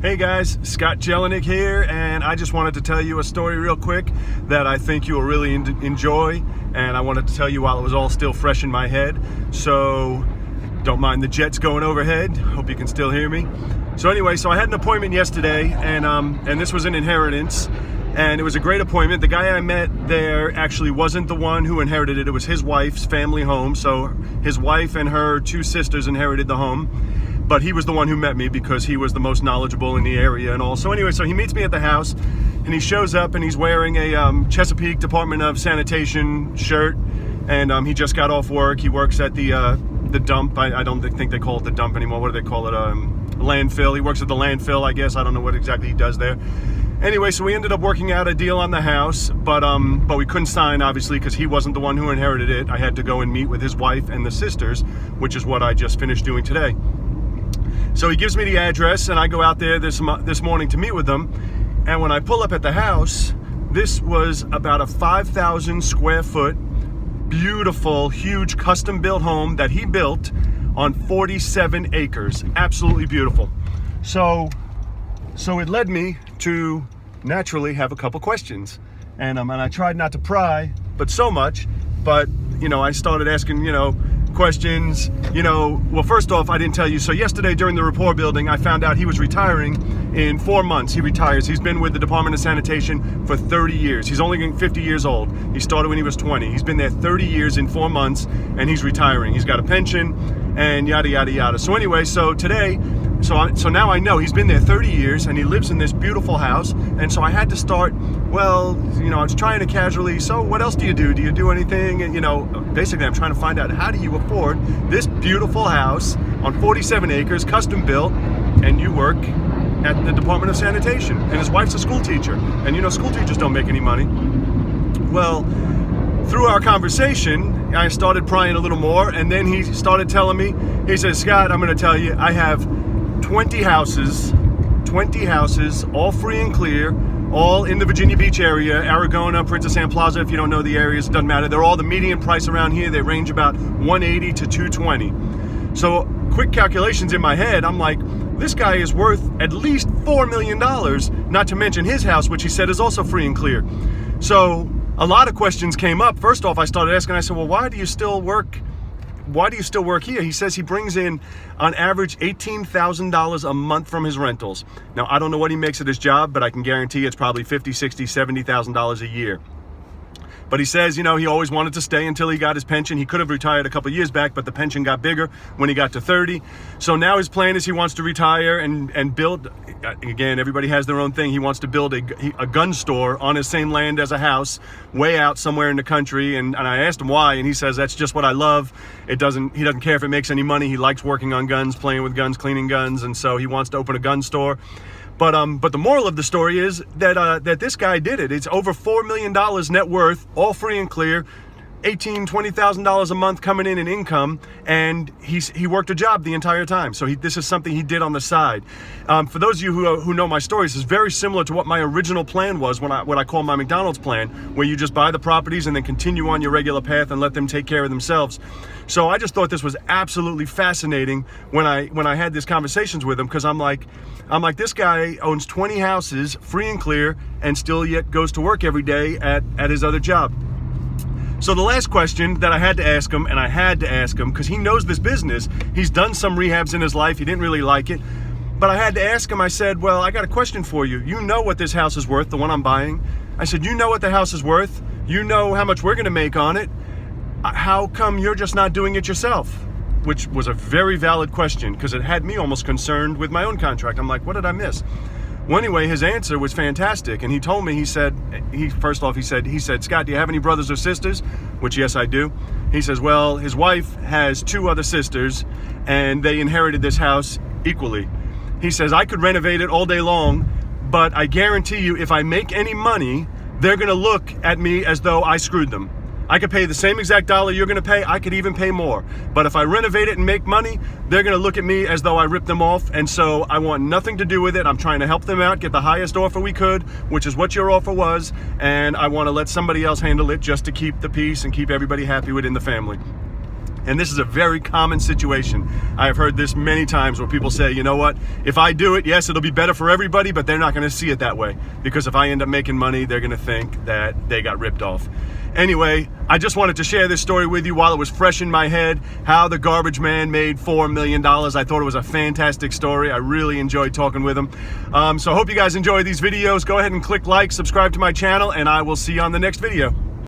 Hey guys, Scott Jelinek here, and I just wanted to tell you a story real quick that I think you will really enjoy, and I wanted to tell you while it was all still fresh in my head. So don't mind the jets going overhead. Hope you can still hear me. So anyway, I had an appointment yesterday, and this was an inheritance, and it was a great appointment. The guy I met there actually wasn't the one who inherited it. It was his wife's family home. So his wife and her two sisters inherited the home. But he was the one who met me because he was the most knowledgeable in the area and all. So anyway, he meets me at the house, and he shows up, and he's wearing a Chesapeake Department of Sanitation shirt, and he just got off work. He works at the dump. I don't think they call it the dump anymore. What do they call it? Landfill. He works at the landfill, I guess. I don't know what exactly he does there. Anyway, so we ended up working out a deal on the house, but we couldn't sign, obviously, because he wasn't the one who inherited it. I had to go and meet with his wife and the sisters, which is what I just finished doing today. So he gives me the address, and I go out there this morning to meet with them. And when I pull up at the house, this was about a 5,000 square foot, beautiful, huge custom-built home that he built on 47 acres. Absolutely beautiful. So it led me to naturally have a couple questions. And I tried not to pry, but so much. But, I started asking, questions. Well, first off, I didn't tell you. So yesterday during the rapport building, I found out he was retiring in 4 months. He retires. He's been with the Department of Sanitation for 30 years. He's only 50 years old. He started when he was 20. He's been there 30 years in 4 months, and he's retiring. He's got a pension and yada, yada, yada. So anyway, so today, so now I know he's been there 30 years and he lives in this beautiful house. And so I had to start, I was trying to casually, so what else do you do? Do you do anything? And, basically I'm trying to find out, how do you afford this beautiful house on 47 acres, custom built, and you work at the Department of Sanitation, and his wife's a school teacher. And school teachers don't make any money. Well, through our conversation, I started prying a little more, and then he started telling me, he says, Scott, I'm going to tell you, I have 20 houses, all free and clear, all in the Virginia Beach area, Aragona, Princess Anne Plaza. If you don't know the areas, it doesn't matter. They're all the median price around here. They range about 180 to 220. So quick calculations in my head, I'm like, this guy is worth at least $4 million, not to mention his house, which he said is also free and clear. So a lot of questions came up. First off, I started asking, I said, well, why do you still work here? He says he brings in, on average, $18,000 a month from his rentals. Now, I don't know what he makes at his job, but I can guarantee it's probably $50,000, $60,000, $70,000 a year. But he says, he always wanted to stay until he got his pension. He could have retired a couple years back, but the pension got bigger when he got to 30. So now his plan is he wants to retire and build, again, everybody has their own thing. He wants to build a gun store on his same land as a house, way out somewhere in the country. And I asked him why, and he says, that's just what I love. He doesn't care if it makes any money. He likes working on guns, playing with guns, cleaning guns, and so he wants to open a gun store. But the moral of the story is that this guy did it. It's over $4 million net worth, all free and clear, $20,000 a month coming in income, and he worked a job the entire time. So this is something he did on the side. For those of you who know my story, this is very similar to what my original plan was, what I call my McDonald's plan, where you just buy the properties and then continue on your regular path and let them take care of themselves. So I just thought this was absolutely fascinating when I had these conversations with him, because I'm like, this guy owns 20 houses, free and clear, and still yet goes to work every day at his other job. So the last question that I had to ask him because he knows this business, he's done some rehabs in his life, he didn't really like it, but I had to ask him, I said, well, I got a question for you. You know what this house is worth, the one I'm buying. I said, you know what the house is worth. You know how much we're going to make on it. How come you're just not doing it yourself? Which was a very valid question, because it had me almost concerned with my own contract. I'm like, what did I miss? Well, anyway, his answer was fantastic. And he told me, he said, Scott, do you have any brothers or sisters? Which, yes, I do. He says, well, his wife has 2 other sisters, and they inherited this house equally. He says, I could renovate it all day long, but I guarantee you, if I make any money, they're going to look at me as though I screwed them. I could pay the same exact dollar you're going to pay. I could even pay more. But if I renovate it and make money, they're going to look at me as though I ripped them off. And so I want nothing to do with it. I'm trying to help them out, get the highest offer we could, which is what your offer was. And I want to let somebody else handle it just to keep the peace and keep everybody happy within the family. And this is a very common situation. I have heard this many times where people say, you know what, if I do it, yes, it'll be better for everybody, but they're not going to see it that way. Because if I end up making money, they're going to think that they got ripped off. Anyway, I just wanted to share this story with you while it was fresh in my head, how the garbage man made $4 million. I thought it was a fantastic story. I really enjoyed talking with him. So I hope you guys enjoy these videos. Go ahead and click like, subscribe to my channel, and I will see you on the next video.